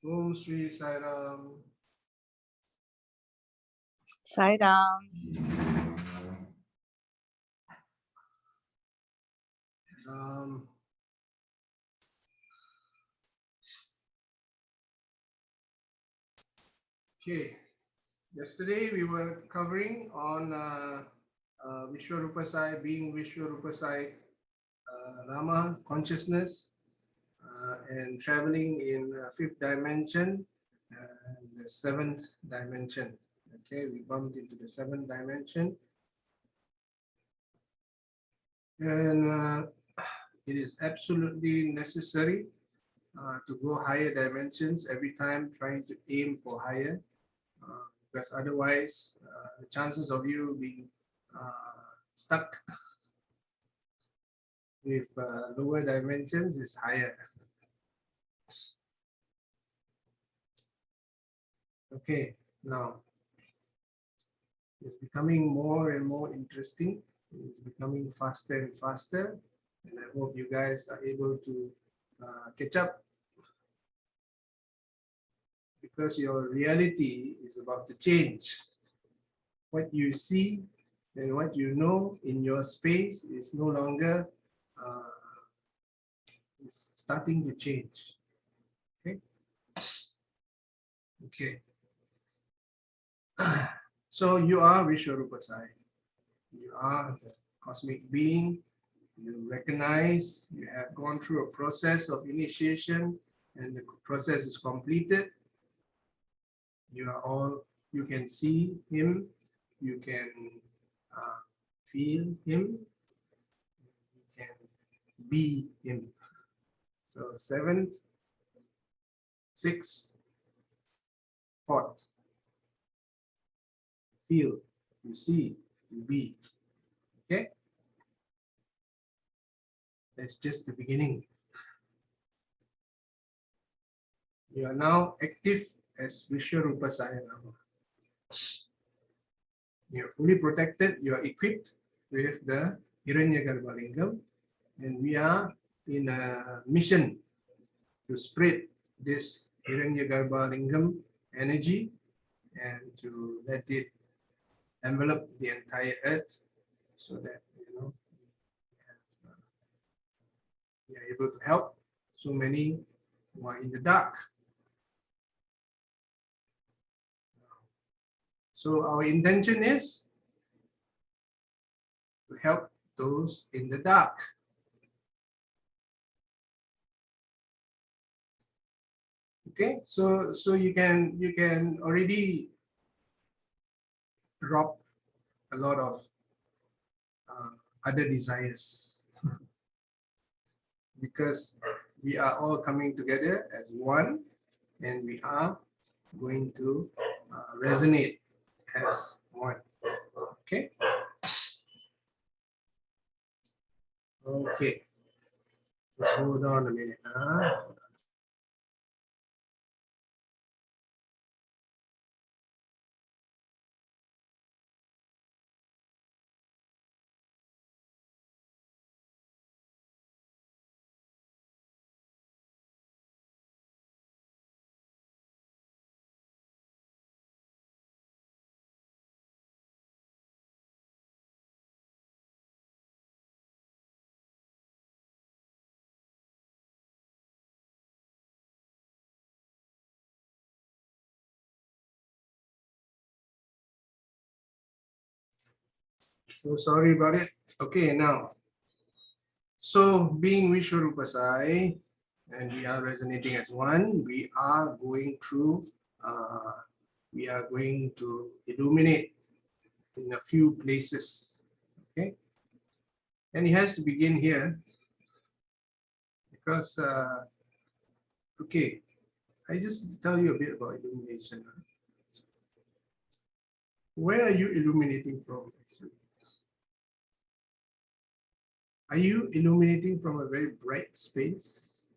Om Sri Sai Ram. Sai Ram. Okay, yesterday we were covering on Vishwaroopa Sai, being Vishwaroopa Sai, Rama consciousness, and traveling in fifth dimension and the seventh dimension. Okay, we bumped into the seventh dimension, and it is absolutely necessary to go higher dimensions every time, trying to aim for higher, because otherwise the chances of you being stuck with lower dimensions is higher. Okay, now it's becoming more and more interesting. It's becoming faster and faster, and I hope you guys are able to catch up, because your reality is about to change. What you see and what you know in your space is no longer it's starting to change. Okay. Okay. So you are Vishwaroopa Sai. You are the cosmic being. You recognize you have gone through a process of initiation, and the process is completed. You are all. You can see him. You can feel him. You can be him. So seventh, sixth, fourth. Feel, you see, you be. Okay? That's just the beginning. You are now active as Vishwaroopa Sai Rama. You are fully protected, you are equipped with the Hiranyagarbha Lingam, and we are in a mission to spread this Hiranyagarbha Lingam energy and to let it envelop the entire earth, so that we are able to help so many who are in the dark. So our intention is to help those in the dark. Okay, so you can already drop a lot of other desires, because we are all coming together as one, and we are going to resonate as one. Okay. Okay. Let's hold on a minute. So sorry about it. Okay, now. So being Vishwaroopa Sai, and we are resonating as one, we are going through, we are going to illuminate in a few places. Okay. And it has to begin here, because, okay, I just tell you a bit about illumination. Where are you illuminating from, actually? Are you illuminating from a very bright space?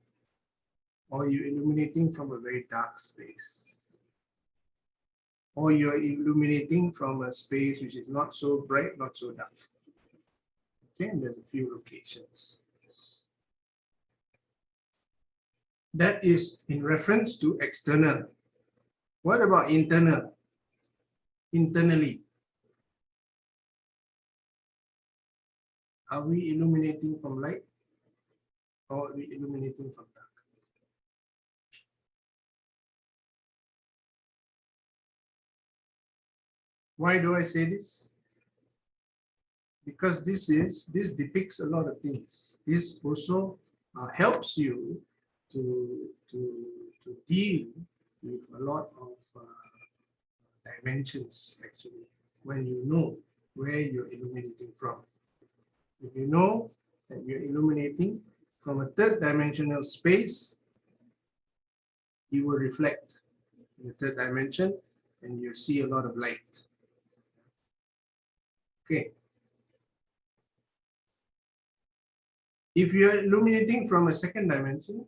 Or are you illuminating from a very dark space? Or you're illuminating from a space which is not so bright, not so dark? Okay, and there's a few locations. That is in reference to external. What about internal? Internally, are we illuminating from light or are we illuminating from dark? Why do I say this? Because this depicts a lot of things. This also helps you to deal with a lot of dimensions, actually, when you know where you're illuminating from. If you know that you're illuminating from a third dimensional space, you will reflect in the third dimension and you see a lot of light. Okay. If you're illuminating from a second dimension,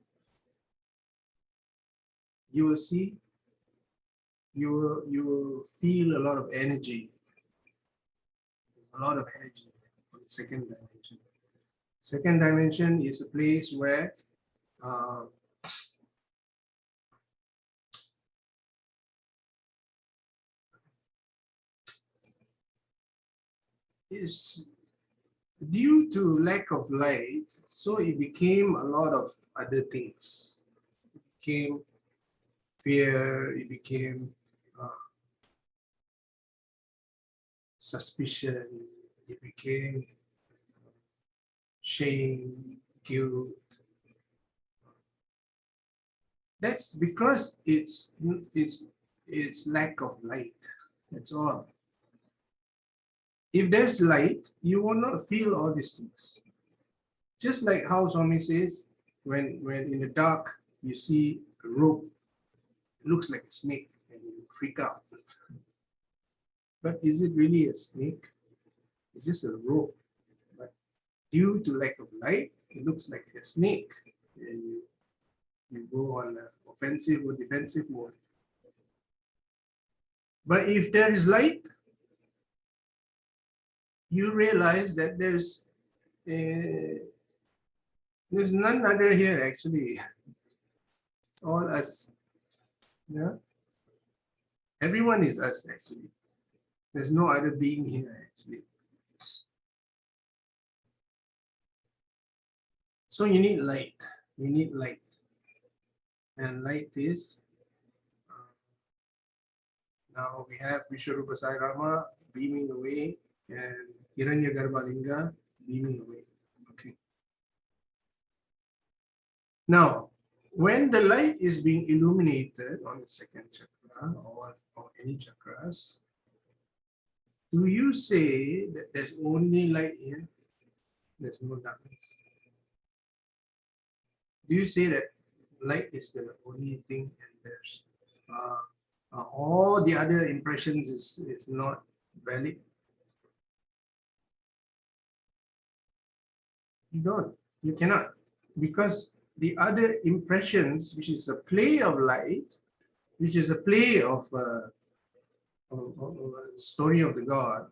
you will see, you will feel a lot of energy. There's a lot of energy on the second dimension. Second dimension is a place where is due to lack of light, so it became a lot of other things. It became fear, it became suspicion, it became shame, guilt. That's because it's lack of light. That's all. If there's light, you will not feel all these things. Just like how Swami says, when in the dark you see a rope, it looks like a snake and you freak out. But is it really a snake? It's just a rope. But due to lack of light, it looks like a snake. And you go on an offensive or defensive mode. But if there is light, you realize that there's none other here actually. It's all us. Yeah. Everyone is us actually. There's no other being here actually. So you need light. You need light. And light is now we have Vishwaroopa Sai Rama beaming away and Hiranyagarbha Linga beaming away. Okay. Now, when the light is being illuminated on the second chakra or any chakras, do you say that there's only light here? There's no darkness. Do you say that light is the only thing and there's all the other impressions is not valid? You don't. You cannot. Because the other impressions, which is a play of light, which is a play of a story of the God,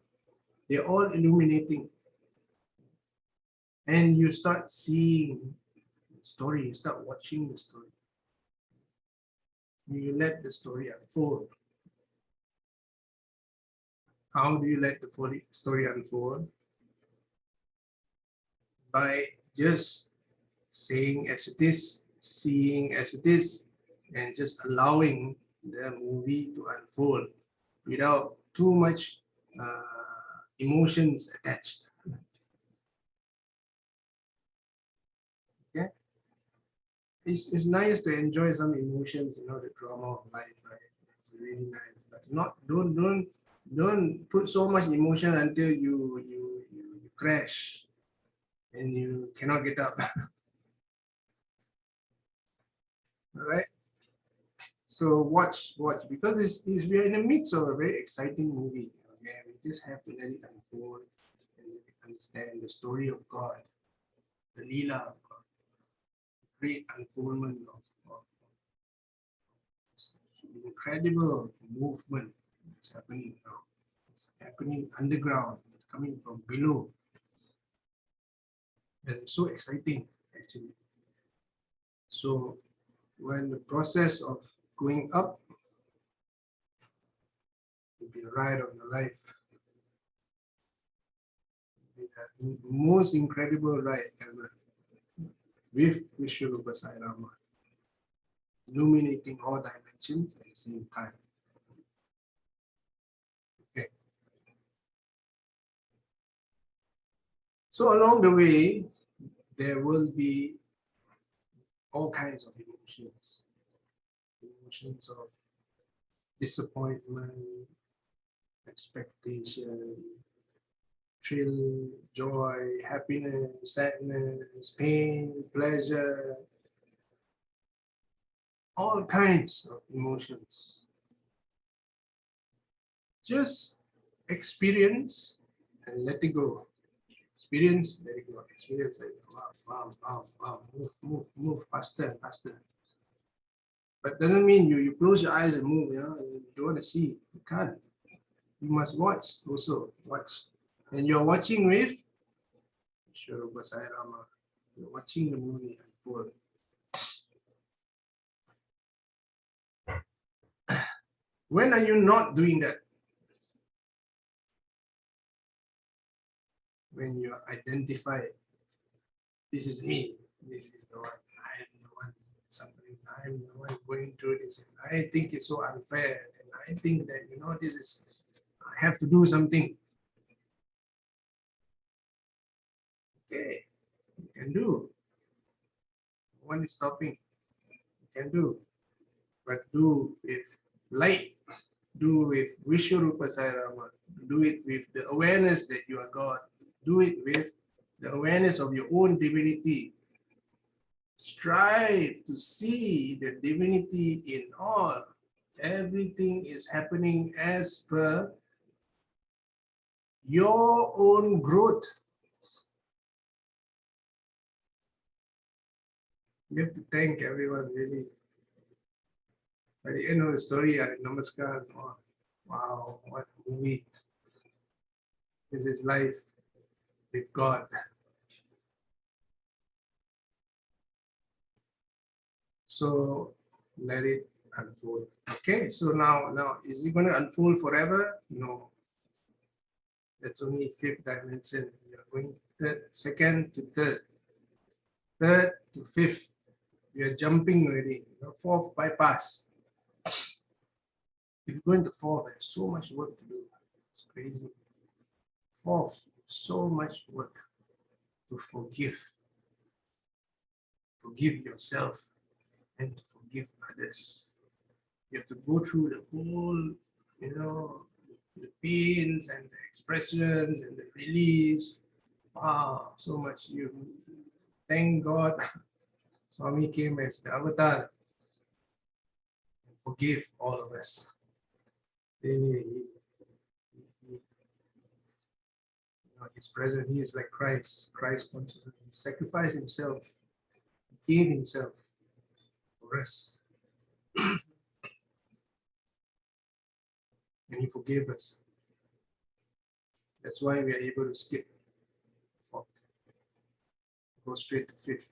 they're all illuminating. And you start seeing the story, you start watching the story. You let the story unfold. How do you let the story unfold? By just saying as it is, seeing as it is, and just allowing the movie to unfold without too much emotions attached. Okay, it's nice to enjoy some emotions, the drama of life, right? It's really nice, but don't put so much emotion until you crash and you cannot get up. All right. So watch because we're in the midst of a very exciting movie. Okay, we just have to let it unfold and understand the story of God, the Leela of God, the great unfoldment of this incredible movement that's happening now. It's happening underground. It's coming from below. And it's so exciting, actually. So when the process of going up will be the ride of your life. The most incredible ride ever with Vishwaroopa Sai Rama, illuminating all dimensions at the same time. Okay. So along the way, there will be all kinds of emotions. Emotions of disappointment, expectation, thrill, joy, happiness, sadness, pain, pleasure, all kinds of emotions. Just experience and let it go. Experience, let it go. Experience, let it go. Wow. Move faster, faster. But doesn't mean you close your eyes and move, you know, you don't want to see. You can't. You must watch also. Watch. And you're watching with Vishwaroopa Sai Rama. You're watching the movie unfold. When are you not doing that? When you identify, this is me, this is the one, I am the one suffering, I am the one going through this, and I think it's so unfair, and I think that, you know, this is, I have to do something. Okay, you can do. No one is stopping. You can do. But do with light, do with Vishwaroopa Sai Rama, do it with the awareness that you are God, do it with the awareness of your own divinity. Strive to see the divinity in all. Everything is happening as per your own growth. You have to thank everyone, really. By the end of the story, I namaskar. Oh, wow, what a movie. This is life with God. So let it unfold. Okay, so now is it going to unfold forever? No. That's only fifth dimension. You're going third, second to third to fifth. You're jumping already. Fourth bypass. If you're going to fourth, there's so much work to do. It's crazy. Fourth, so much work to forgive. Forgive yourself and to forgive others. You have to go through the whole, you know, the pains and the expressions and the release. Wow, so much. You thank God Swami came as the avatar and forgive all of us. Really, he's present. He is like Christ. Christ consciousness. He sacrificed himself. He gave himself for us. And he forgave us. That's why we are able to skip fourth. Go straight to fifth.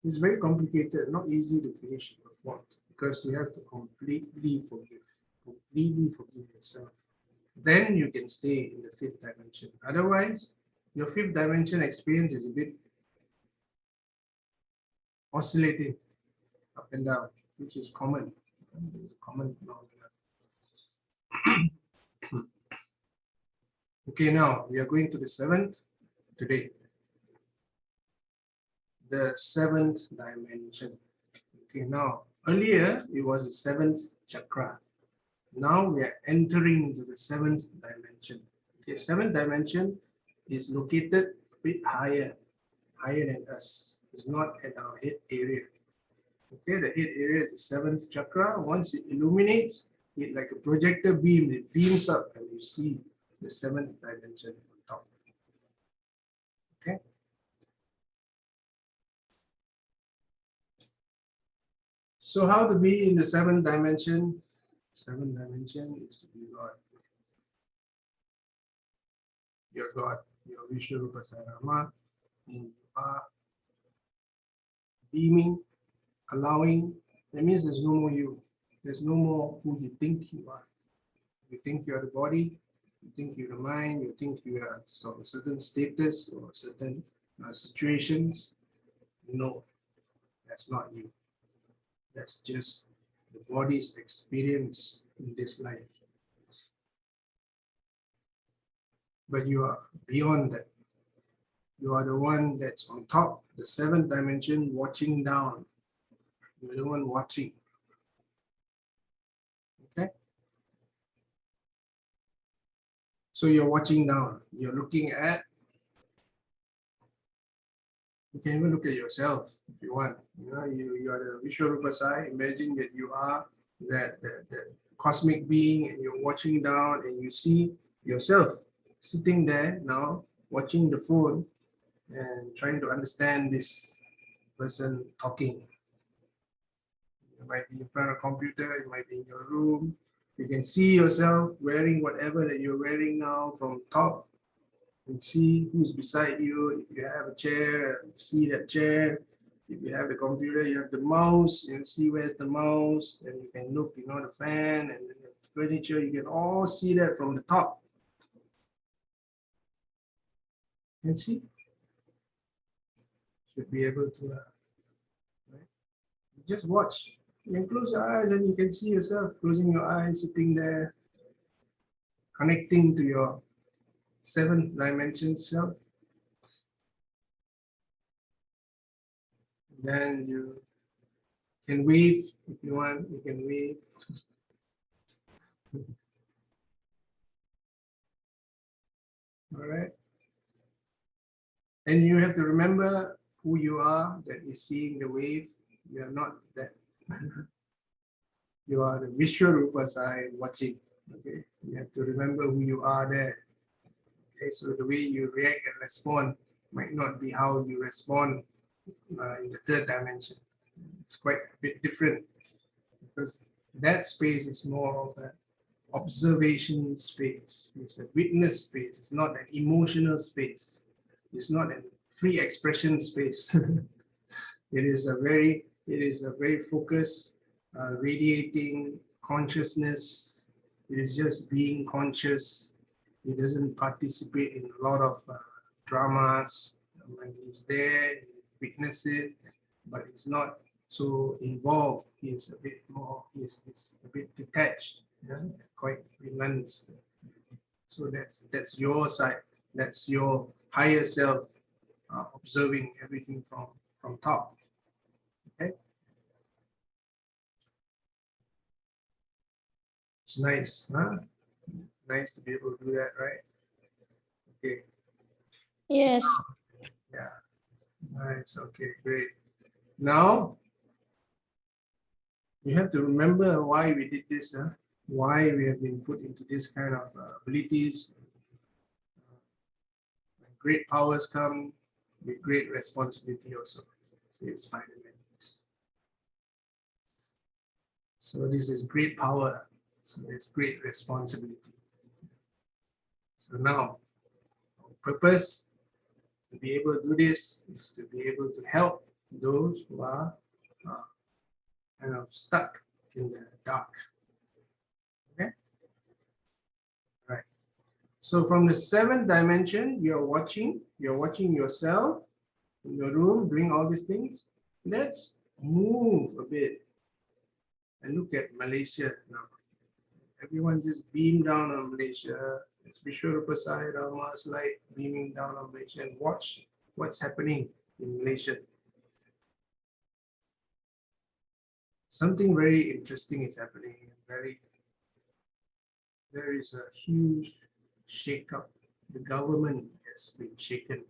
It's very complicated, not easy to finish the fourth, because you have to completely forgive yourself. Then you can stay in the fifth dimension. Otherwise, your fifth dimension experience is a bit oscillating up and down, which is common. It's common phenomenon. Okay, now we are going to the seventh today. The seventh dimension. Okay, now earlier it was the seventh chakra. Now we are entering into the seventh dimension. Okay, seventh dimension is located a bit higher than us. It's not at our head area. Okay, the head area is the seventh chakra. Once it illuminates, it like a projector beam, it beams up and you see the seventh dimension on top. Okay. So how to be in the seventh dimension? Seventh dimension is to be God. You're God. You're Vishwaroopa Sai Rama. and you are beaming, allowing. That means there's no more you. There's no more who you think you are. You think you're the body, you think you're the mind, you think you are of a certain status or certain situations. No, that's not you. That's just the body's experience in this life. But you are beyond that. You are the one that's on top, the 7th dimension, watching down. You're the one watching. Okay? So you're watching down. You're looking at. You can even look at yourself if you want. You know, you are the Vishwaroopa side. Imagine that you are that cosmic being, and you're watching down, and you see yourself sitting there now, watching the phone and trying to understand this person talking. You might be in front of a computer, it might be in your room. You can see yourself wearing whatever that you're wearing now from top, and see who's beside you. If you have a chair, see that chair. If you have a computer, you have the mouse, you see where's the mouse, and you can look, you know, the fan and the furniture. You can all see that from the top. You can see? Should be able to right? Just watch. You can close your eyes and you can see yourself closing your eyes, sitting there, connecting to your 7th dimension self. Then you can wave if you want, you can wave. All right. And you have to remember who you are that is seeing the wave. You are not that. You are the Vishwaroopa side watching. Okay. You have to remember who you are there. Okay. So the way you react and respond might not be how you respond in the 3rd dimension. It's quite a bit different, because that space is more of an observation space. It's a witness space. It's not an emotional space. It's not a free expression space. It is a very focused, radiating consciousness. It is just being conscious. It doesn't participate in a lot of dramas. When he's there, he witness it, but it's not so involved. He's a bit more. He's a bit detached. Yeah? Quite relaxed. So that's your side. That's your higher self observing everything from top. Okay. It's nice, huh? Nice to be able to do that, right? Okay. Yes. Yeah. Nice. Okay, great. Now you have to remember why we did this, huh? Why we have been put into this kind of abilities. When great powers come with great responsibility also, says Spider-Man. So this is great power. So it's great responsibility. So now, our purpose to be able to do this is to be able to help those who are kind of stuck in the dark. Okay. Right. So from the 7th dimension, you're watching yourself in your room doing all these things. Let's move a bit and look at Malaysia now. Everyone just beam down on Malaysia. It's Vishwaroopa side, Rama's light beaming down on Malaysia, and watch what's happening in Malaysia. Something very interesting is happening. There is a huge shake-up. The government has been shaken.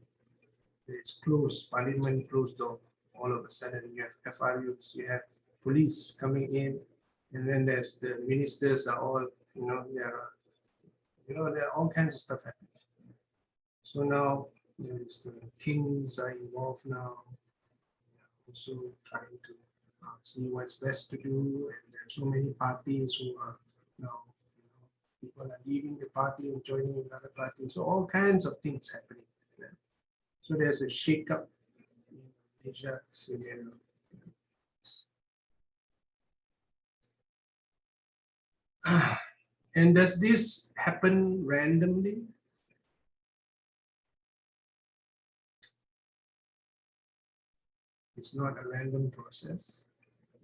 It's closed, parliament closed door. All of a sudden, you have FRUs, you have police coming in, and then there's the ministers are all, there are all kinds of stuff happening. So now there's the kings are involved now, also trying to see what's best to do, and there are so many parties who are now, people are leaving the party and joining another party. So all kinds of things happening. So there's a shake-up in Asia scenario. And does this happen randomly? It's not a random process.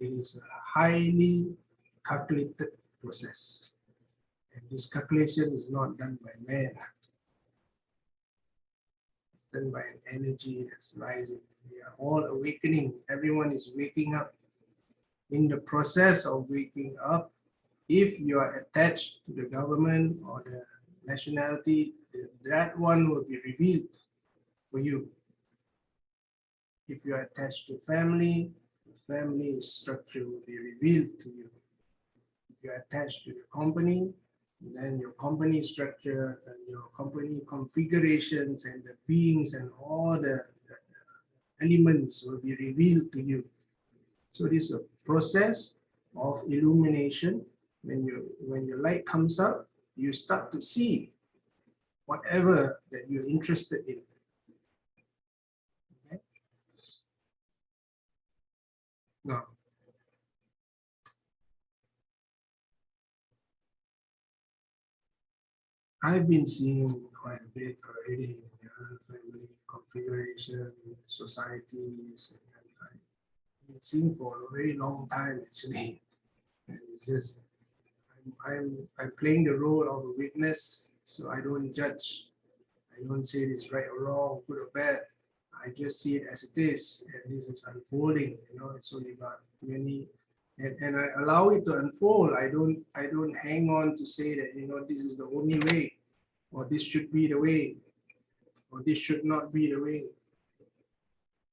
It is a highly calculated process. And this calculation is not done by man. It's done by an energy that's rising. We are all awakening. Everyone is waking up. In the process of waking up, if you are attached to the government or the nationality, that one will be revealed for you. If you are attached to family, the family structure will be revealed to you. If you are attached to the company, then your company structure and your company configurations and the beings and all the elements will be revealed to you. So this is a process of illumination. When your light comes up, you start to see whatever that you're interested in. Okay? Now, I've been seeing quite a bit already in family configuration, societies, and I've been seeing for a very long time actually. And it's just I'm playing the role of a witness, so I don't judge. I don't say it's right or wrong, good or bad. I just see it as it is, and this is unfolding. It's only got many, and I allow it to unfold. I don't hang on to say that this is the only way, or this should be the way, or this should not be the way.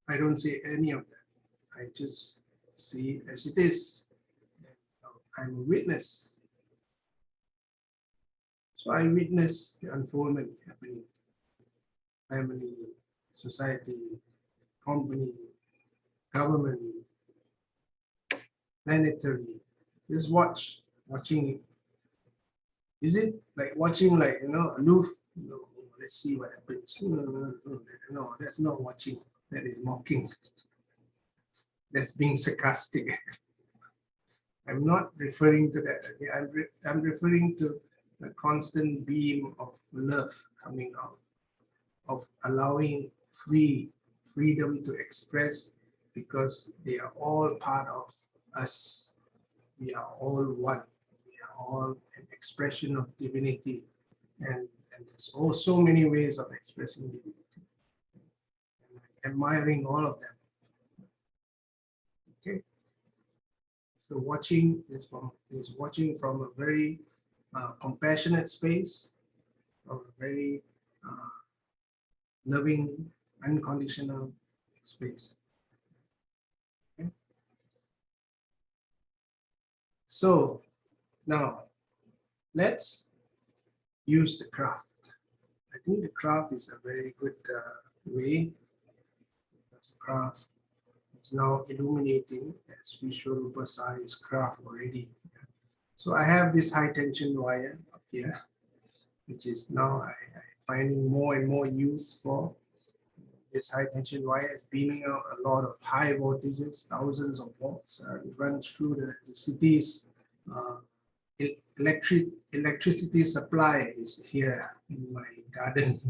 I don't say any of that. I just see it as it is. I'm a witness. So I witness the unfoldment happening. Family, society, company, government, planetary. Just watching it. Is it like watching aloof? No, let's see what happens. No, that's not watching. That is mocking. That's being sarcastic. I'm not referring to that. I'm referring to the constant beam of love coming out, of allowing freedom to express, because they are all part of us. We are all one. We are all an expression of divinity. And there's also many ways of expressing divinity. And I'm admiring all of them. Okay. So watching is watching from a very compassionate space, from a very loving, unconditional space. Okay. So now let's use the craft. I think the craft is a very good way, because craft is now illuminating as Vishwaroopa Sai's craft already. So I have this high tension wire up here, which is now I finding more and more use for. This high tension wire is beaming out a lot of high voltages, thousands of volts. It runs through the city's electricity supply is here in my garden.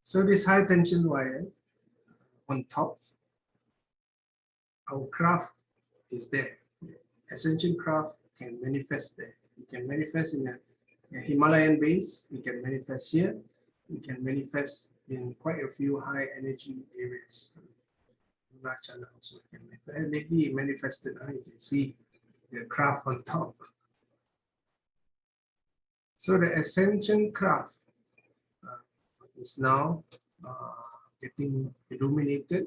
So this high tension wire on top, our craft is there. Ascension craft can manifest there. It can manifest in a Himalayan base. It can manifest here. It can manifest in quite a few high energy areas. Also can manifest. Lately it manifested. You can see the craft on top. So the ascension craft is now getting illuminated.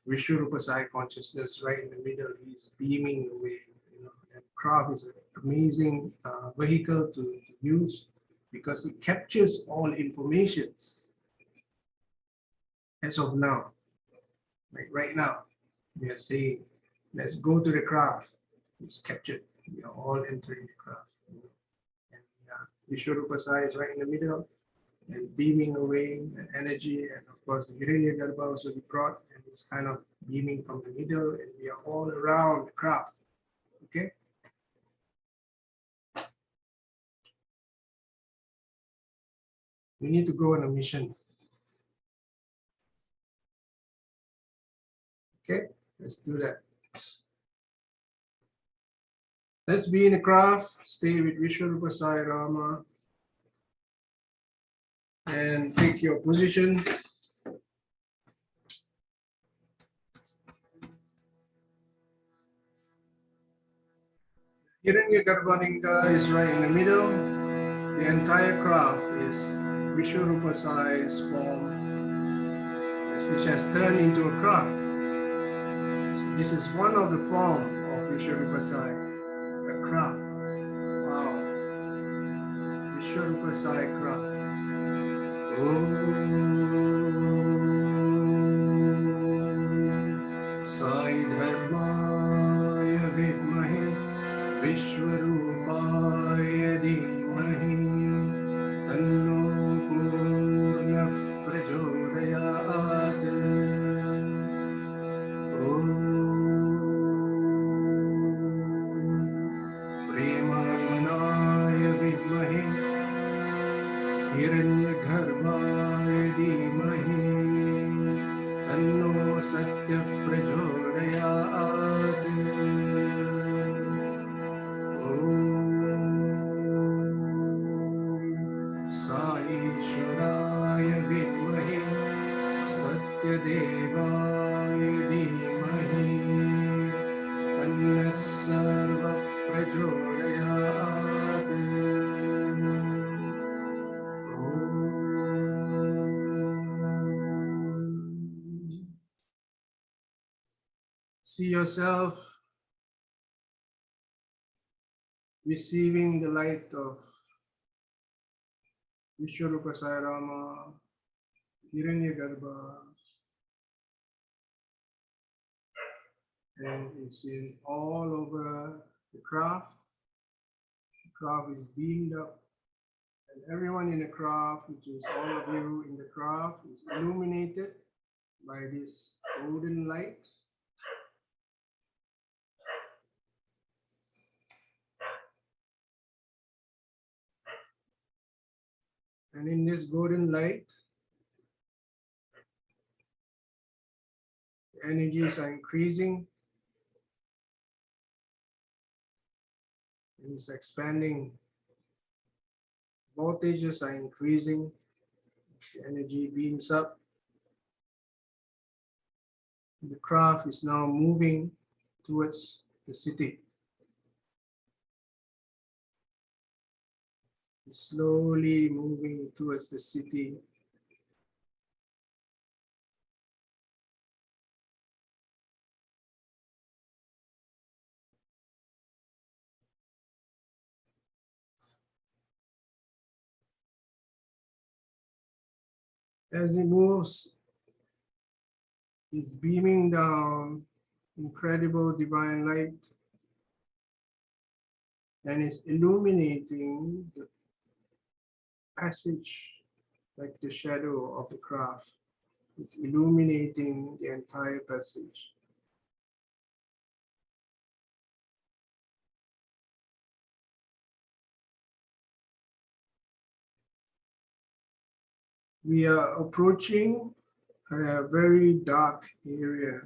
Vishwaroopa Sai consciousness right in the middle is beaming away. And craft is an amazing vehicle to use, because it captures all informations. As of now, like right now, we are saying, let's go to the craft. It's captured. We are all entering the craft. And Vishwaroopa Sai is right in the middle and beaming away the energy. And of course, the Hiranyagarbha also be brought and it's kind of beaming from the middle, and we are all around the craft. Okay. We need to go on a mission. Okay, let's do that. Let's be in the craft, stay with Vishwaroopa Sai Rama, and take your position. Hiranyagarbha is right in the middle. The entire craft is Vishwaroopa Sai's form, which has turned into a craft. So this is one of the forms of Vishwaroopa Sai, a craft. Wow. Vishwaroopa Sai craft. Sai Dharmaya Vidmahe Vishwarupaya Dhimahi Tanno Purna Prachodayat. Om Premanaya Vidmahe Hiranyagarbhaya Dhimahi Tanno Satya Prachodayat. Saishwaraya Vidmahe Satyadevaya Dhimahi Tanna Sarva Prachodayat. See yourself receiving the light of Vishwaroopa Sai Rama, Hiranyagarbha, and it's in all over the craft. The craft is beamed up, and everyone in the craft, which is all of you in the craft, is illuminated by this golden light. And in this golden light, the energies are increasing. And it's expanding. Voltages are increasing. The energy beams up. The craft is now moving towards the city. It's slowly moving towards the city. As it moves, it's beaming down incredible divine light, and it's illuminating the passage like the shadow of the craft. It's illuminating the entire passage. We are approaching a very dark area.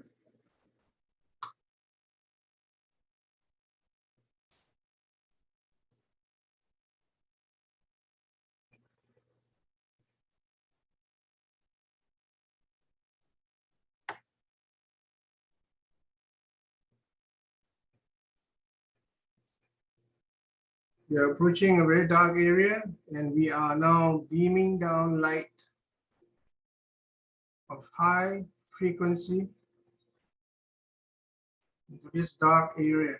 We are approaching a very dark area, and we are now beaming down light of high frequency into this dark area.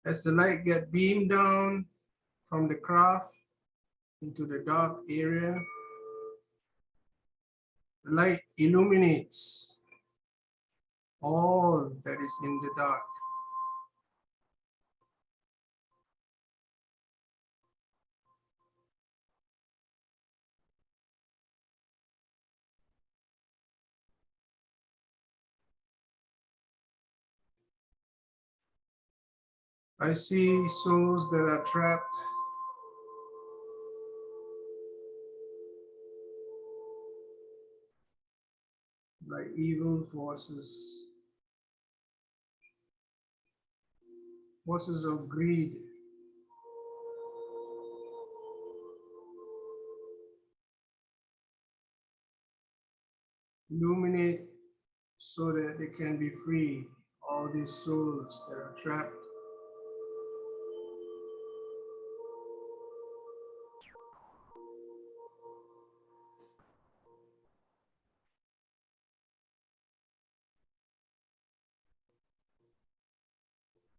As the light gets beamed down from the craft into the dark area, the light illuminates all that is in the dark. I see souls that are trapped by evil forces, forces of greed, illuminate so that they can be free, all these souls that are trapped.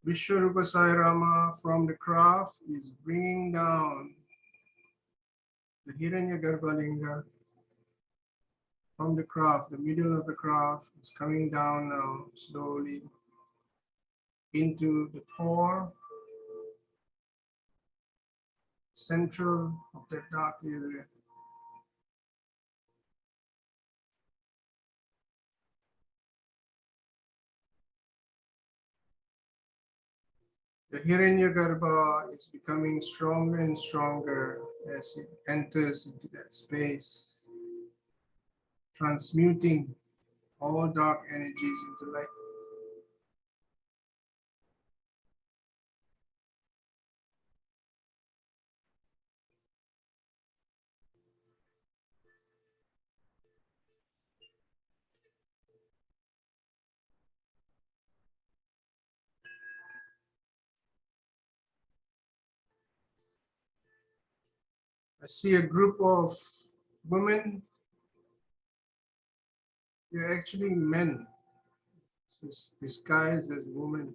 Vishwaroopa Sai Rama from the craft is bringing down the Hiranyagarbhalinga from the craft, the middle of the craft is coming down now slowly into the core, central of the dark area. The Hiranyagarbha is becoming stronger and stronger as it enters into that space, transmuting all dark energies into light. I see a group of women, they're actually men, disguised as women.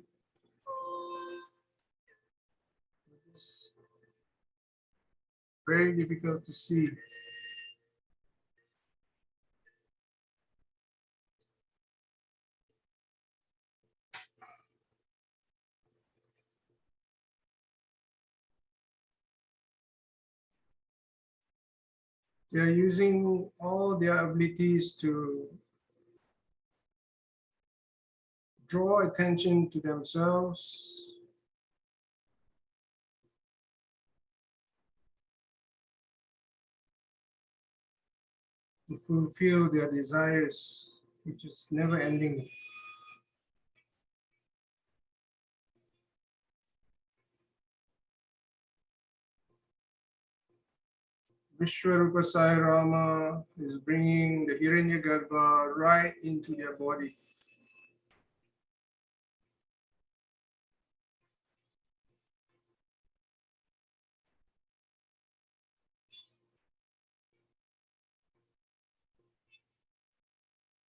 It's very difficult to see. They're using all their abilities to draw attention to themselves, to fulfill their desires, which is never ending. Vishwaroopa Sai Rama is bringing the Hiranyagarbha right into their body.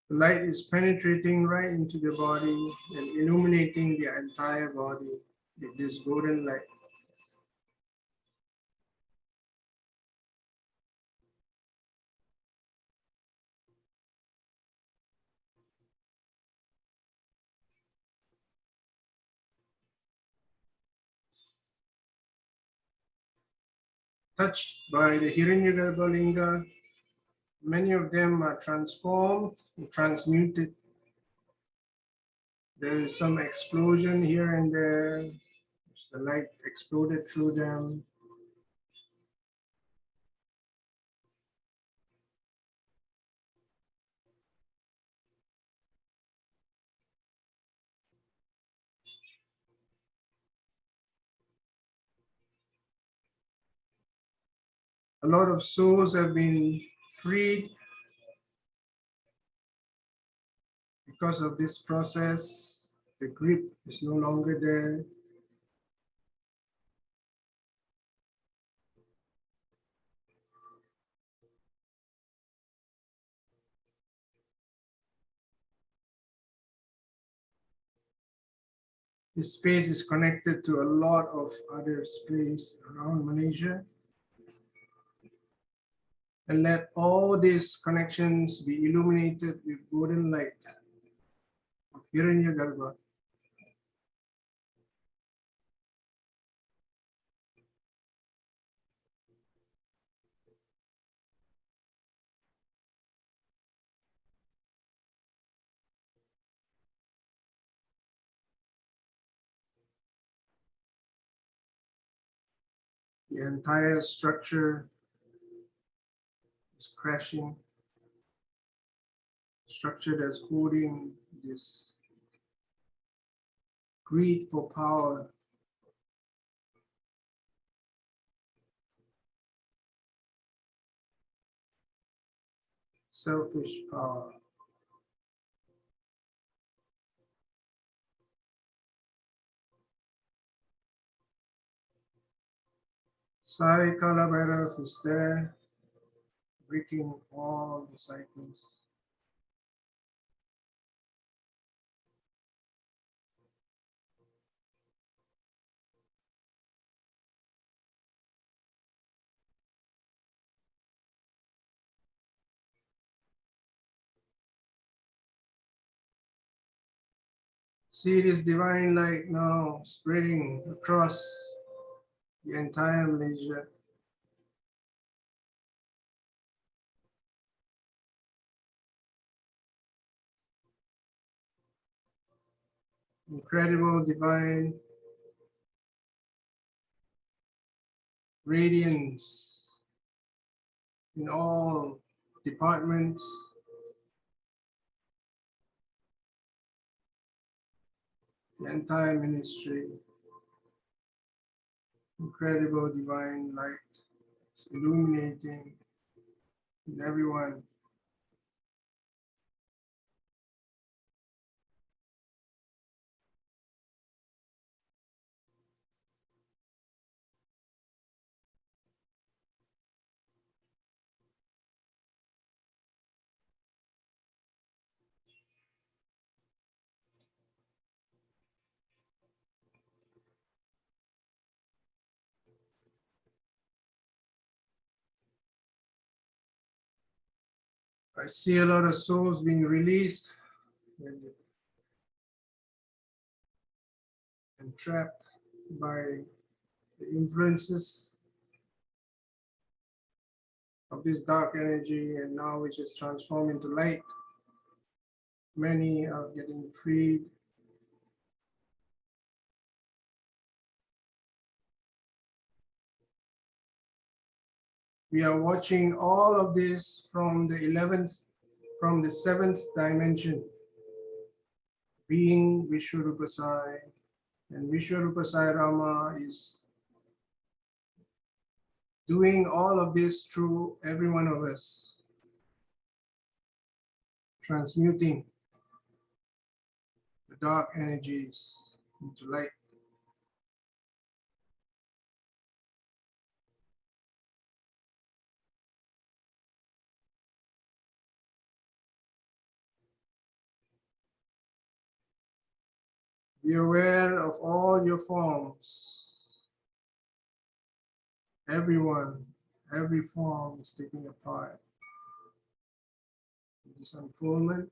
The light is penetrating right into the body and illuminating the entire body with this golden light. Touched by the Hiranyagarbha linga, many of them are transformed, transmuted. There is some explosion here and there. The light exploded through them. A lot of souls have been freed because of this process. The grip is no longer there. This space is connected to a lot of other space around Malaysia. And let all these connections be illuminated with golden light of Hiranyagarbha. The entire structure is crashing. Structure that's holding this greed for power. Selfish power. Sai Kalabhairav is there, breaking all the cycles. See this divine light now spreading across the entire Malaysia. Incredible divine radiance in all departments. The entire ministry. Incredible divine light. It's illuminating in everyone. I see a lot of souls being released and trapped by the influences of this dark energy, and now which is transformed into light. Many are getting freed. We are watching all of this from the 7th dimension, being Vishwaroopa Sai, and Vishwaroopa Sai Rama is doing all of this through every one of us, transmuting the dark energies into light. Be aware of all your forms. Everyone, every form is taking a part in this unfoldment.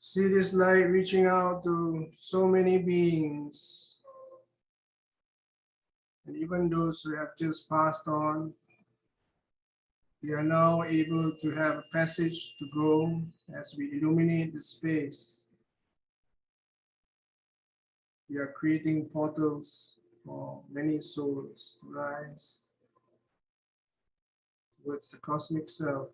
See this light reaching out to so many beings, and even those who have just passed on, we are now able to have a passage to go as we illuminate the space. We are creating portals for many souls to rise towards the cosmic self.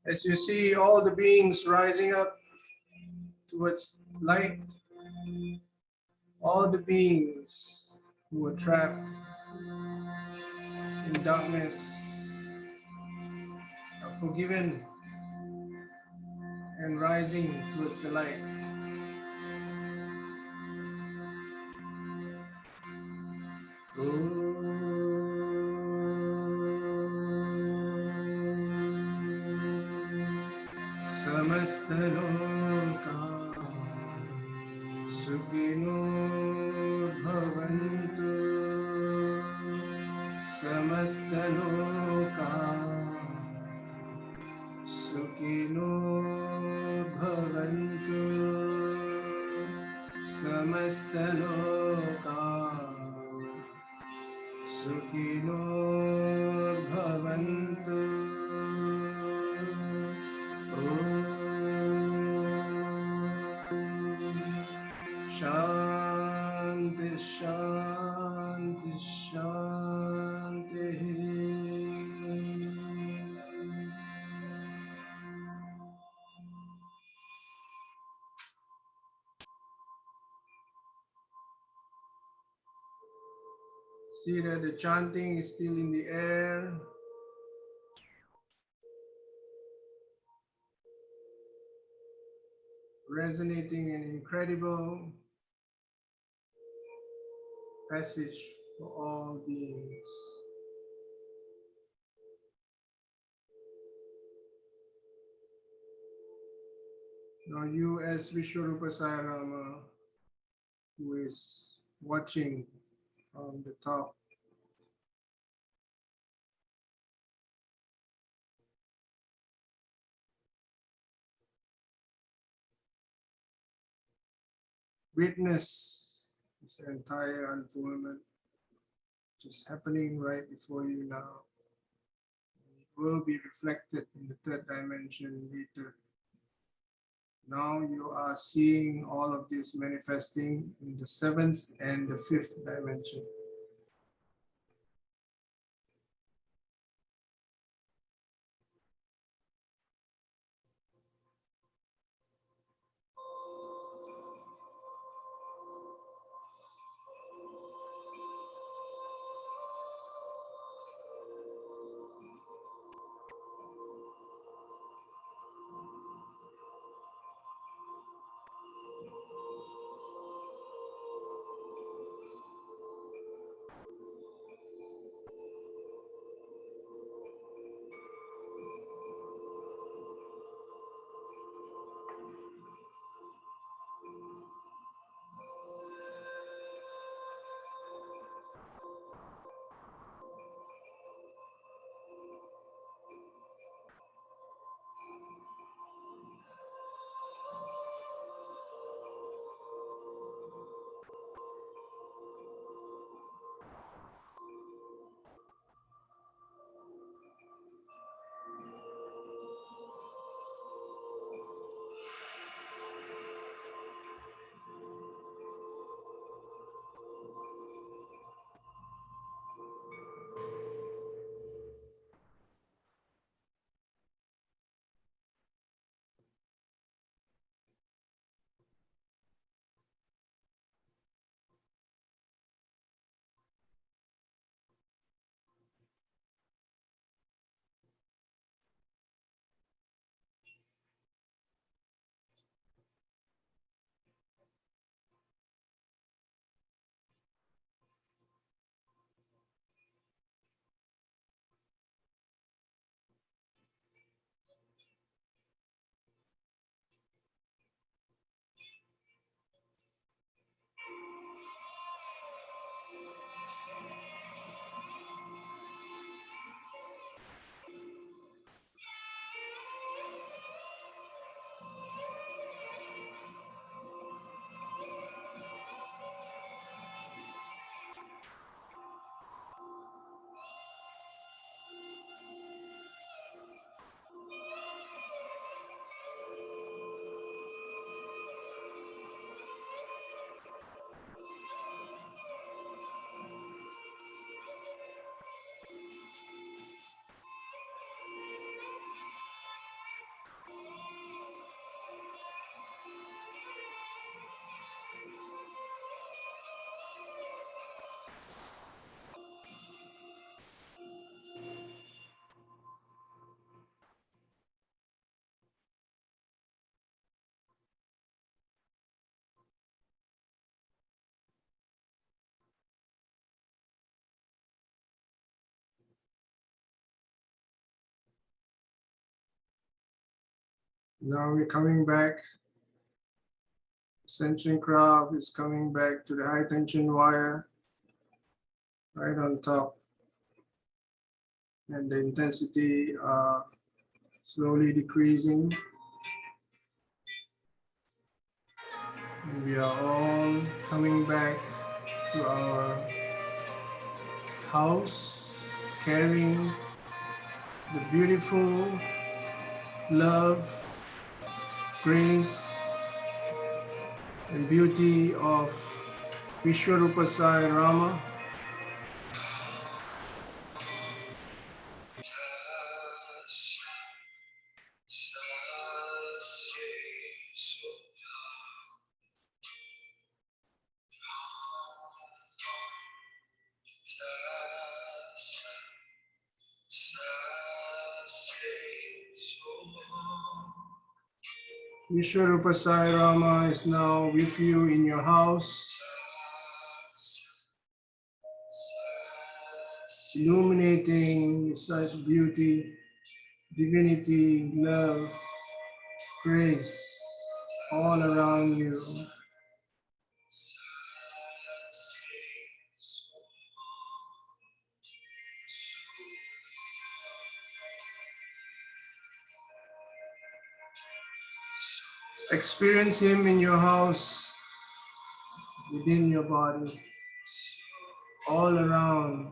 As you see all the beings rising up towards light, all the beings who were trapped in darkness, forgiven and rising towards the light. Samastaloka Sukhino Bhavantu Samastaloka Sukhino Bhavantu Samastaloka Sukhino Bhavantu. Shanti, Shanti, Shanti. See that the chanting is still in the air. Resonating an incredible passage for all beings. Now you as Vishwaroopa Sai Rama, who is watching from the top, witness this entire unfoldment which is happening right before you now. It will be reflected in the third dimension later. Now you are seeing all of this manifesting in the seventh and the fifth dimension. Now we're coming back. Ascension craft is coming back to the high tension wire right on top. And the intensity slowly decreasing. And we are all coming back to our house, carrying the beautiful love, grace, and beauty of Vishwaroopa Sai Rama. Vishwaroopa Sai Rama is now with you in your house, illuminating with such beauty, divinity, love, grace all around you. Experience him in your house, within your body, all around.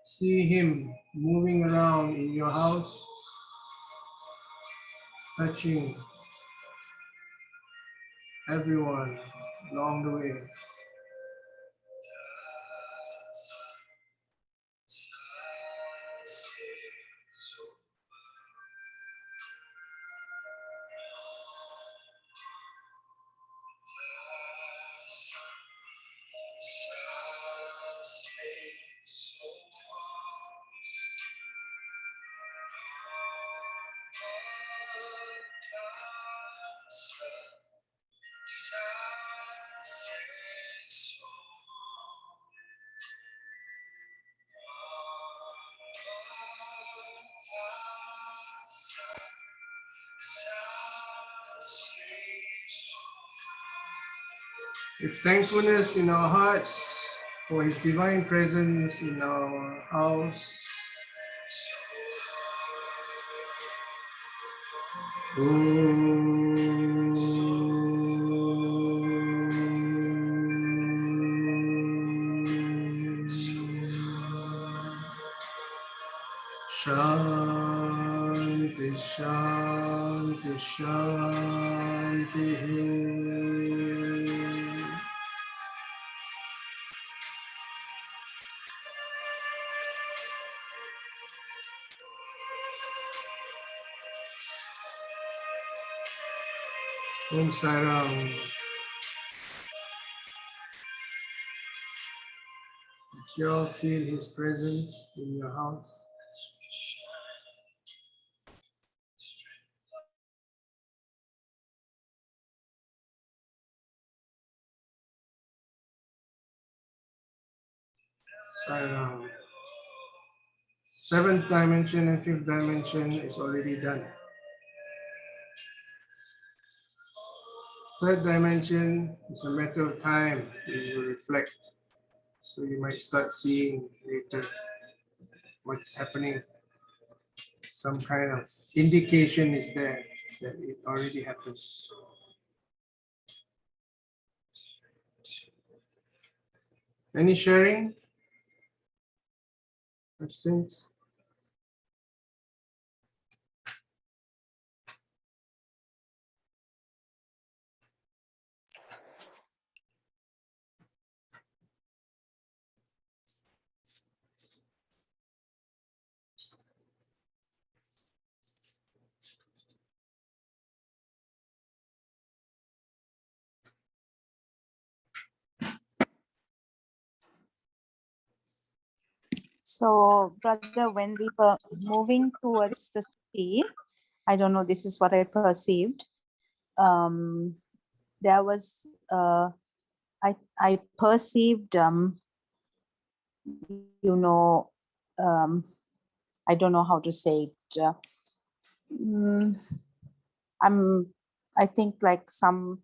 See him moving around in your house, touching everyone along the way. With thankfulness in our hearts for his divine presence in our house. Shanti, Shanti, Shanti. Om Sai Ram. Did you all feel his presence in your house? Sai Ram. Seventh dimension and fifth dimension is already done. Third dimension is a matter of time. You will reflect. So you might start seeing later what's happening. Some kind of indication is there that it already happens. Any sharing? Questions? So, brother, when we were moving towards the sea, I don't know, this is what I perceived. There was, I perceived, you know, I don't know how to say it. I think like some,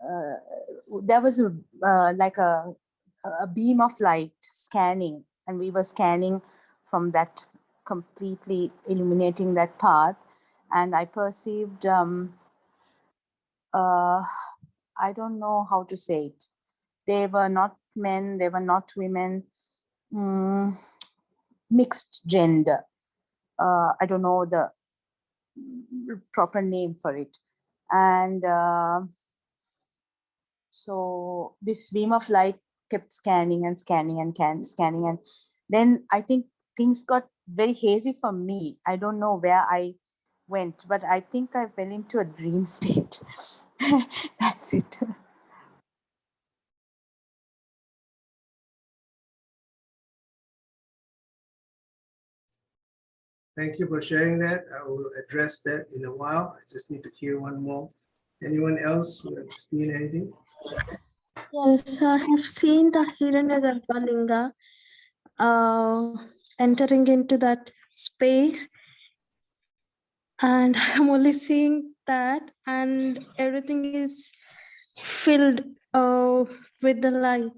there was like a beam of light scanning, and we were scanning from that, completely illuminating that path. And I perceived, I don't know how to say it. They were not men, they were not women, mixed gender. I don't know the proper name for it. And so this beam of light kept scanning and scanning and scanning. And then I think things got very hazy for me. I don't know where I went, but I think I fell into a dream state. That's it. Thank you for sharing that. I will address that in a while. I just need to hear one more. Anyone else who have seen anything? Yes, I have seen the Hiranyagarbha entering into that space, and I'm only seeing that, and everything is filled with the light.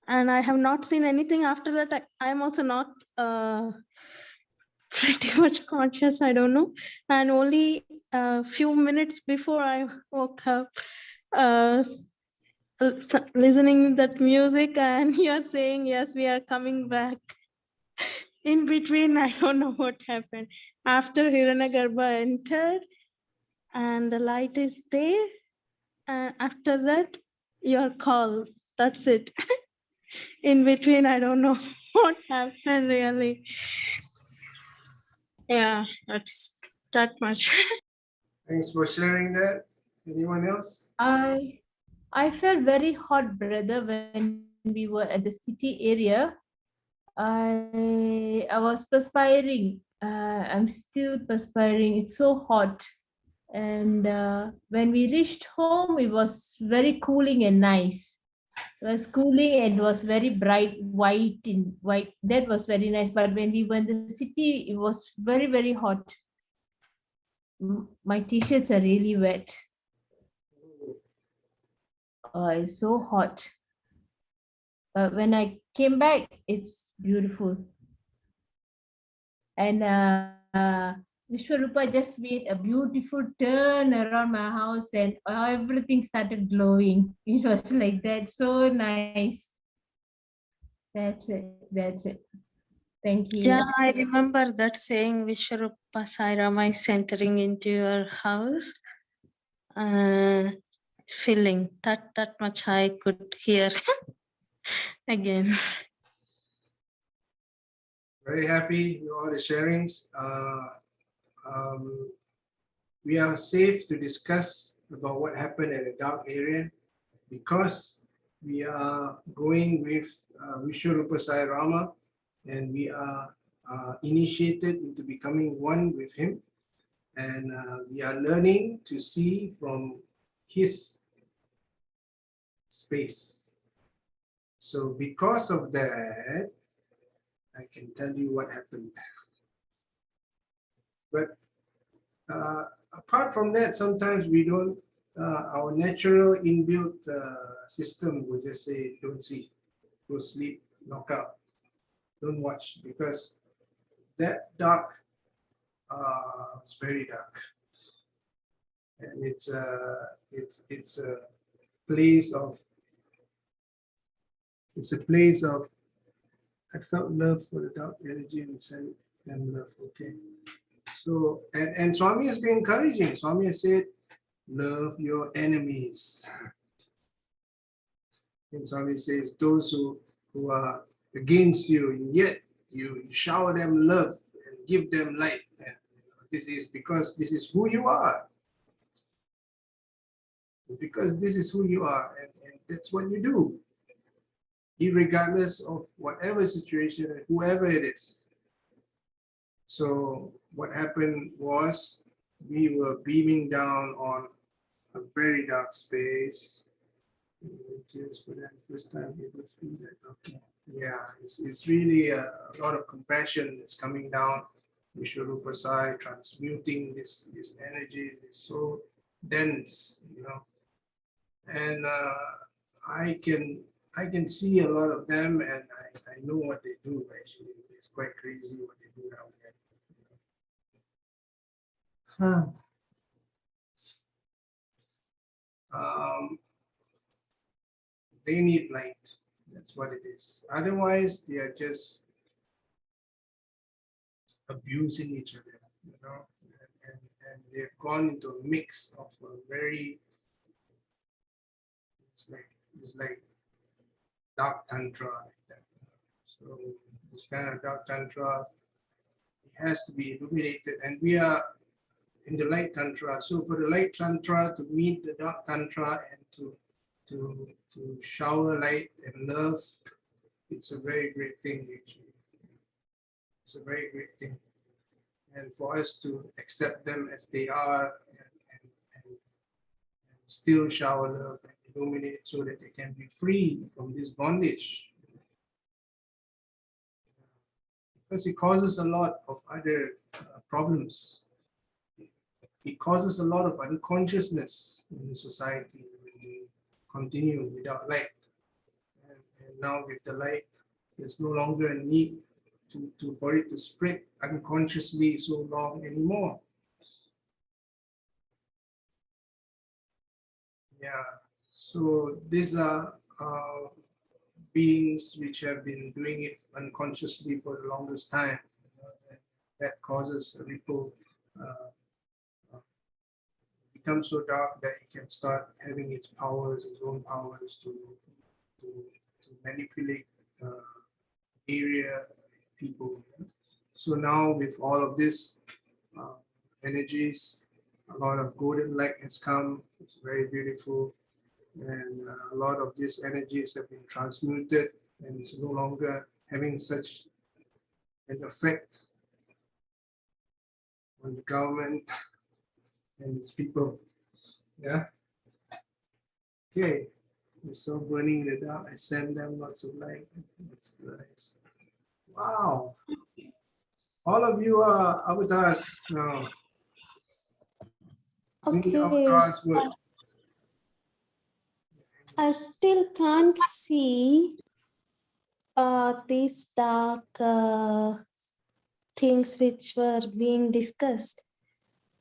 And I have not seen anything after that. I am also not pretty much conscious, I don't know. And only a few minutes before I woke up, listening that music, and you're saying, yes, we are coming back. In between, I don't know what happened. After Hiranyagarbha entered and the light is there, and after that, your call. That's it. In between, I don't know what happened really. Yeah, that's that much. Thanks for sharing that. Anyone else? I felt very hot, brother, when we were at the city area. I was perspiring. I'm still perspiring. It's so hot. And when we reached home, it was very cooling and nice. It was cooling and it was very bright white in white. That was very nice. But when we went to the city, it was very, very hot. My t-shirts are really wet. It's so hot. But when I came back, it's beautiful. And Vishwaroopa just made a beautiful turn around my house, and everything started glowing. It was like that, so nice. That's it. That's it. Thank you. Yeah, I remember that saying, Vishwaroopa Sairama is entering into your house. Feeling that much I could hear again. Very happy with all the sharings. We are safe to discuss about what happened in the dark area because we are going with Vishwaroopa Sai Rama, and we are initiated into becoming one with him, and we are learning to see from his space. So because of that, I can tell you what happened. But apart from that, sometimes we don't, our natural inbuilt system will just say, don't see, go sleep, knock out, don't watch, because that dark is very dark. And it's a place of, I felt love for the dark energy inside and love, okay. So, and Swami has been encouraging. Swami has said, love your enemies. And Swami says, those who are against you, and yet you shower them love and give them light. And this is because this is who you are. Because this is who you are, and that's what you do, regardless of whatever situation and whoever it is. So what happened was we were beaming down on a very dark space. Tears for that first time able to do that. Okay. Yeah, it's really a lot of compassion is coming down Vishwaroopa Sai transmuting this energies is so dense, and I can see a lot of them, and I know what they do. Actually, it's quite crazy what they do down there. They need light. That's what it is. Otherwise, they are just abusing each other, and they've gone into a mix of a very, it's like dark tantra like that. So this kind of dark tantra, it has to be illuminated, and we are in the light tantra. So for the light tantra to meet the dark tantra and to shower light and love, it's a very great thing actually. It's a very great thing. And for us to accept them as they are and still shower love and illuminate so that they can be free from this bondage. Because it causes a lot of other problems. It causes a lot of unconsciousness in the society when we continue without light. And now with the light, there's no longer a need for it to spread unconsciously so long anymore. Yeah, so these are beings which have been doing it unconsciously for the longest time. That causes a ripple become so dark that it can start having its own powers to manipulate area people. So now with all of this energies, a lot of golden light has come. It's very beautiful, and a lot of these energies have been transmuted, and it's no longer having such an effect on the government and its people. Yeah. Okay. It's so burning in the dark. I send them lots of light. That's nice. Wow. All of you are avatars now. Okay. Avatars work. I still can't see these dark things which were being discussed.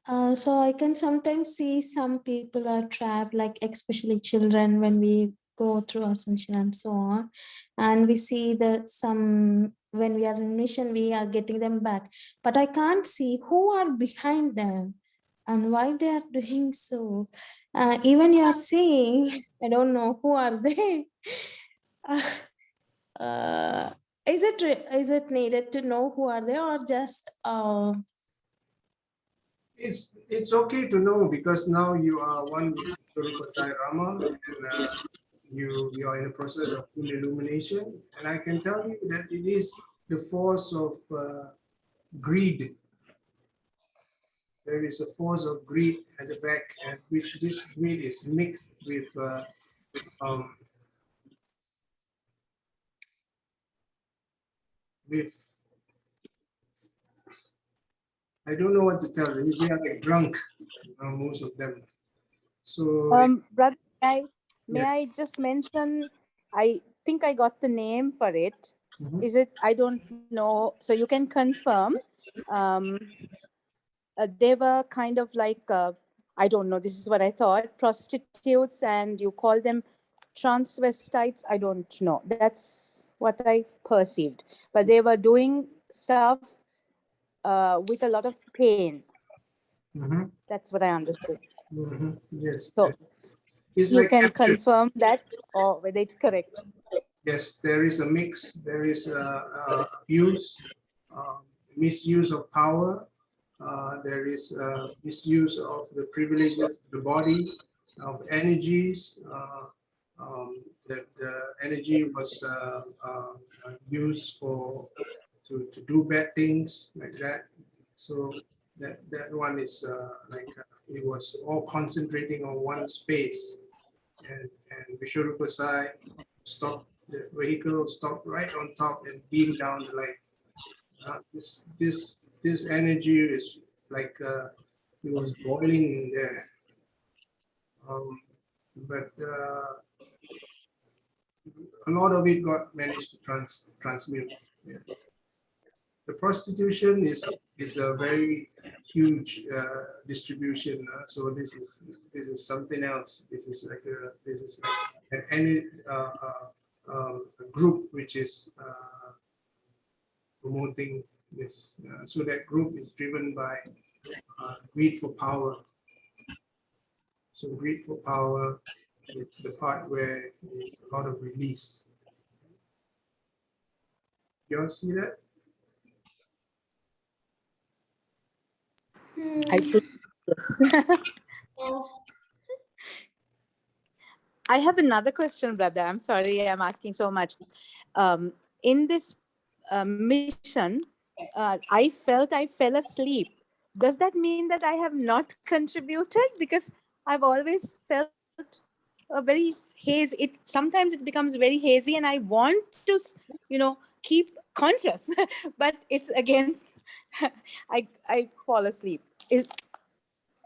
So I can sometimes see some people are trapped, like especially children, when we go through ascension and so on. And we see some when we are in mission, we are getting them back. But I can't see who are behind them and why they are doing so. Even you are saying, I don't know who are they. Is it needed to know who are they, or just It's okay to know, because now you are one with Vishwaroopa Sai Rama, and you are in the process of full illumination. And I can tell you that it is the force of greed. There is a force of greed at the back, and which this greed is mixed with I don't know what to tell you. They are like drunk, most of them. So Brother, may Yeah. I just mention, I think I got the name for it. Mhm. Is it, I don't know, so you can confirm. They were kind of like, I don't know, this is what I thought, prostitutes, and you call them transvestites. I don't know. That's what I perceived. But they were doing stuff with a lot of pain. Mhm. That's what I understood. Yes. So It's you like can capture. confirm that, or whether it's correct. Yes, there is a mix. There is abuse, misuse of power. There is misuse of the privileges of the body, of energies. That the energy was used to do bad things like that. So that one is it was all concentrating on one space, and Vishwaroopa Sai stopped the vehicle, stopped right on top and beamed down the light. This this energy is like it was boiling in there. But a lot of it got managed to transmute. Yeah. The prostitution is a very huge distribution. So this is something else. This is like a group which is promoting this. So that group is driven by greed for power. So greed for power is the part where there's a lot of release. You all see that? I think yes. I have another question, brother. I'm sorry I'm asking so much. In this mission, I felt I fell asleep. Does that mean that I have not contributed? Because I've always felt a very haze. Sometimes it becomes very hazy, and I want to, keep conscious, but it's against. I fall asleep.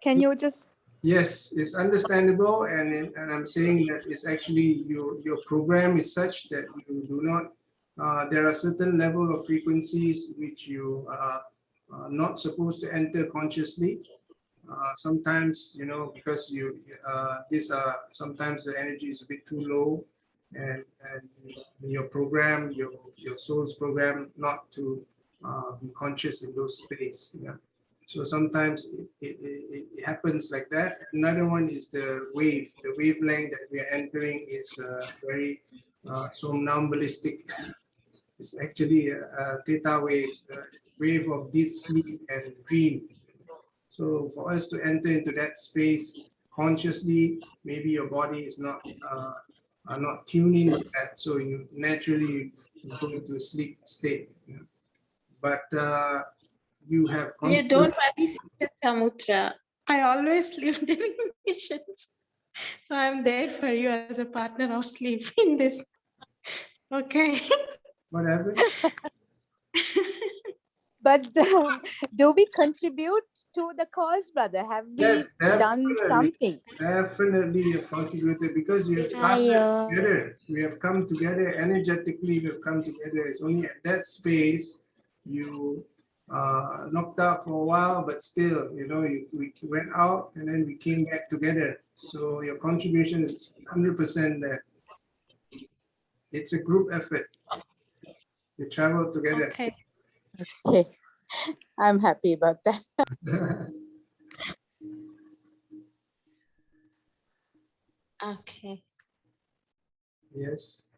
Can you just? Yes, it's understandable, and I'm saying that it's actually your program is such that you do not. There are certain level of frequencies which you are not supposed to enter consciously. Sometimes, because these are sometimes the energy is a bit too low, and your program, your soul's program, not to be conscious in those space. Yeah. So sometimes it happens like that. Another one is the wavelength that we are entering is very somnambulistic. It's actually a theta waves, wave of deep sleep and dream. So for us to enter into that space consciously, maybe your body is not tuning to that, so you naturally go into a sleep state. Yeah. But you have. You don't worry, Sister Samutra. I always sleep during missions. So I'm there for you as a partner of sleep in this. Okay. What happened? But do we contribute to the cause, brother? Have we Yes, done something? Definitely you have contributed because you have started together. We have come together energetically. We have come together. It's only at that space you knocked out for a while, but still, we went out and then we came back together. So your contribution is 100% there. It's a group effort. We travel together. Okay. Okay, I'm happy about that. Okay. Yes.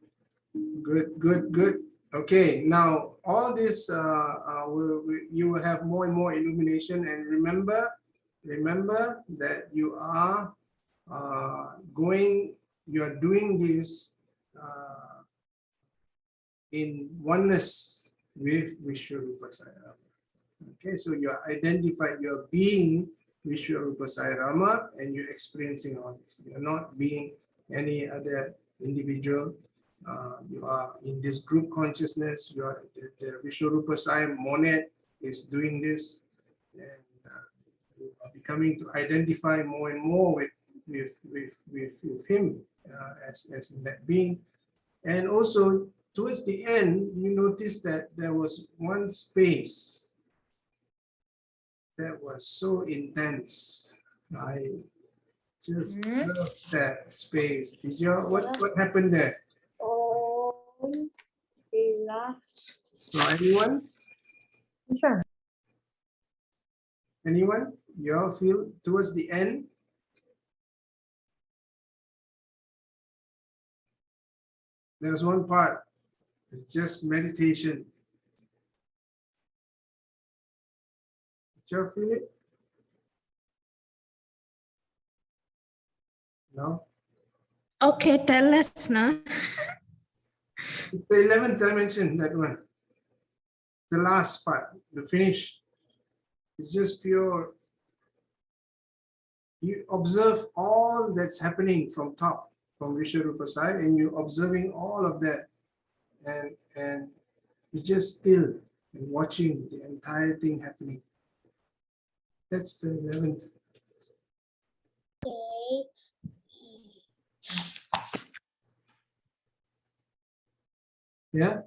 Good. Okay, now all this you will have more and more illumination, and remember that you are doing this in oneness with Vishwaroopa Sairama. Okay, so you're identified, you're being Vishwaroopa Sairama, and you're experiencing all this. You're not being any other individual. You are in this group consciousness. You are the Vishwaroopa Sai monad is doing this, and you are becoming to identify more and more with him as in that being. And also towards the end, you notice that there was one space that was so intense. I just love that space. Did you? What happened there? So anyone? Sure. Anyone? You all feel towards the end? There's one part. It's just meditation. Did you all feel it? No? Okay, tell us now. It's the 11th dimension, that one. The last part, the finish. It's just pure. You observe all that's happening from top, from Vishwaroopa side, and you're observing all of that. And it's just still. and watching the entire thing happening. That's the 11th. Yeah.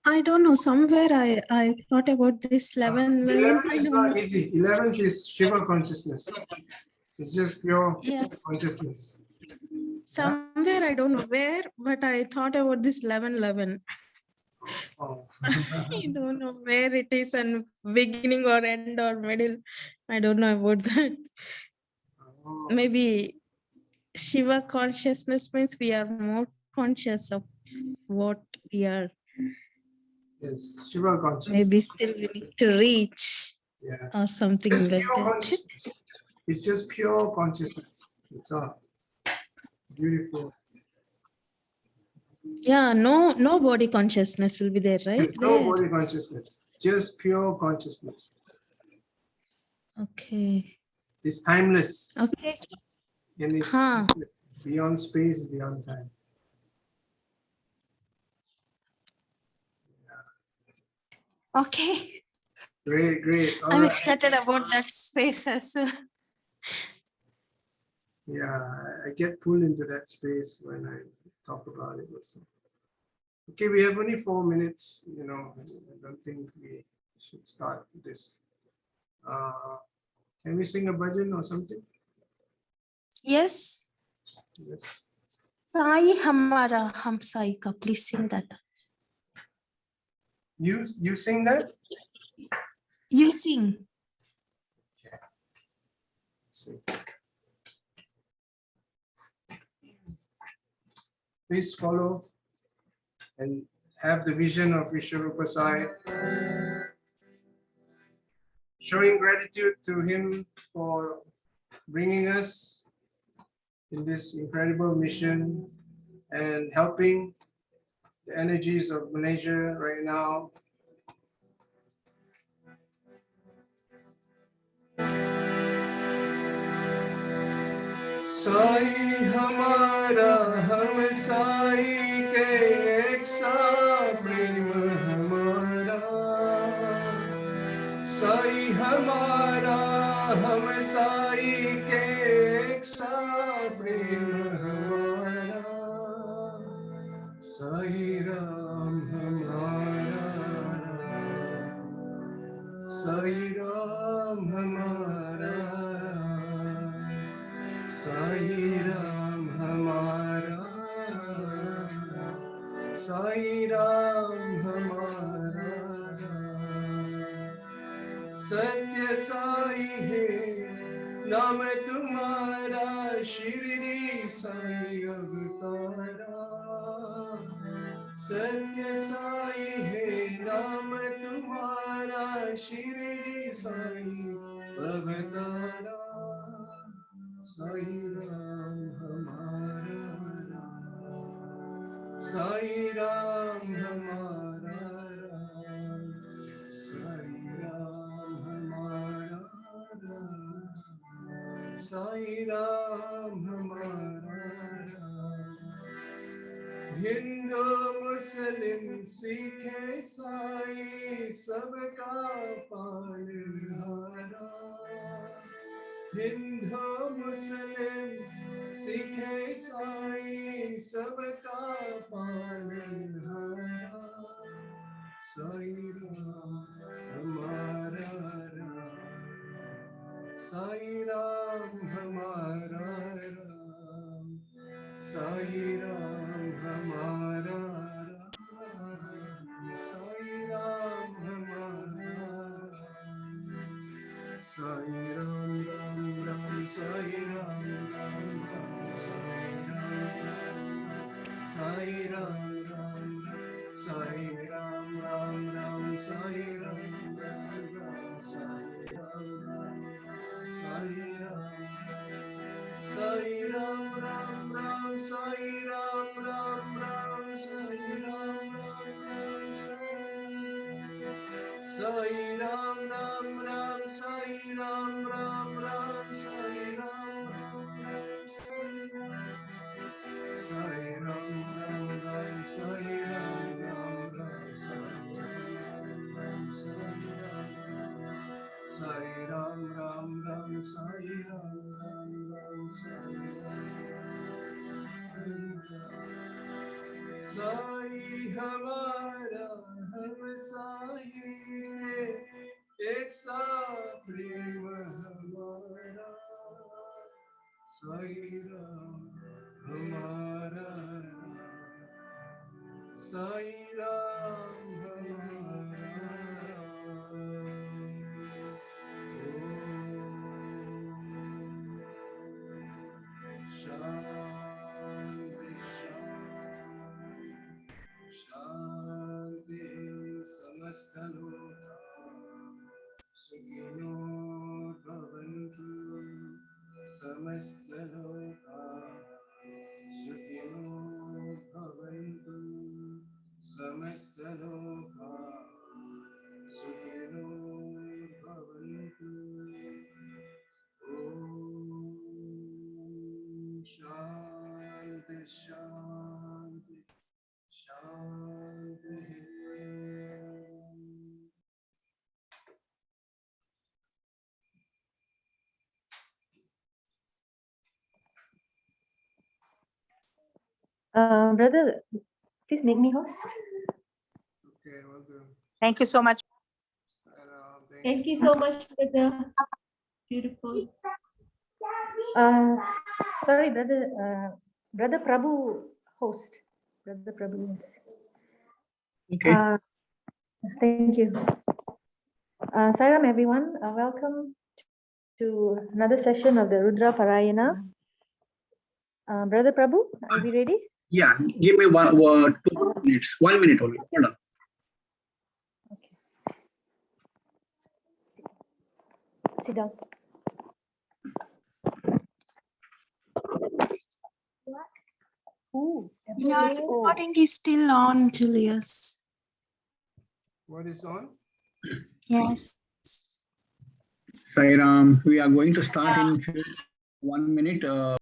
I don't know. Somewhere I thought about this 11. 11th I is don't not know. easy. 11th is Shiva consciousness. It's just pure Yes. consciousness. Somewhere I don't know where, but I thought about this 11. Oh. I don't know where it is and beginning or end or middle. I don't know about that. Oh. Maybe Shiva consciousness means we are more conscious of what we are. Yes, Shiva consciousness. Maybe still we need to reach Yeah. or something It's like pure that. consciousness. It's just pure consciousness. It's all beautiful. Yeah, no body consciousness will be there, right? There's no There. body consciousness, just pure consciousness. Okay. It's timeless. Okay. And it's Huh. beyond space, beyond time. Okay. Great, great. All I'm right. excited about that space as well. Yeah, I get pulled into that space when I talk about it also. Okay, we have only 4 minutes. I don't think we should start this. Can we sing a bhajan or something? Yes. Yes. Sai Hamara Hum Sai Ka. Please sing that. You sing that? You sing. Sing. Please follow and have the vision of Vishwaroopa Sai, showing gratitude to him for bringing us in this incredible mission and helping the energies of Malaysia right now. Sai hamara hum sai ke ek sa prem hamara. Sai hamara hum sai ke ek sa prem hamara. Sai Ram hamara. Sai Ram hamara. Sai Ram hamara. Sai Ram hamara. सत्य साई है नाम तुम्हारा शिरडी साई अवतारा सत्य साई है नाम तुम्हारा शिरडी साई अवतारा साई राम हमारा राम साई राम हमारा राम साई राम हमारा राम साई राम हमारा राम हिंदू मुस्लिम सिख ईसाई सबका पालनहारा हिंदू मुस्लिम सिख ईसाई सबका पालनहारा साई राम हमारा राम साई राम हमारा राम साई राम हमारा राम साई राम हमारा राम साई राम राम राम साई राम राम राम साई राम राम साई राम राम राम साई राम राम राम साई राम राम साई राम साई राम राम राम साई राम राम राम साई राम राम राम साई राम राम राम साई राम राम राम साई राम राम राम साई राम राम राम साई राम राम राम साई साई हमारा हम साई है, एक सा प्रेम हमारा, साई राम हमारा, साई राम हमारा। शांति शांति समस्तलोका सुखिनो भवन्तु, समस्तलोका सुखिनो भवन्तु, समस्तलोका सुखिनो भवन्तु। शांति शांति शांति। Brother, please make me host. Okay, well done. Thank you so much. Thank you so much, brother. Beautiful. Sorry, brother Prabhu host. Brother Prabhu. Yes. Okay. Thank you. Sairam, everyone. Welcome to another session of the Rudra Parayana. Brother Prabhu, are we ready? Yeah, give me 2 minutes. 1 minute only. Hold on. Okay. Sit down. Ooh, Your recording is still on, Julius. What is on? Yes. Sairam, we are going to start in 1 minute.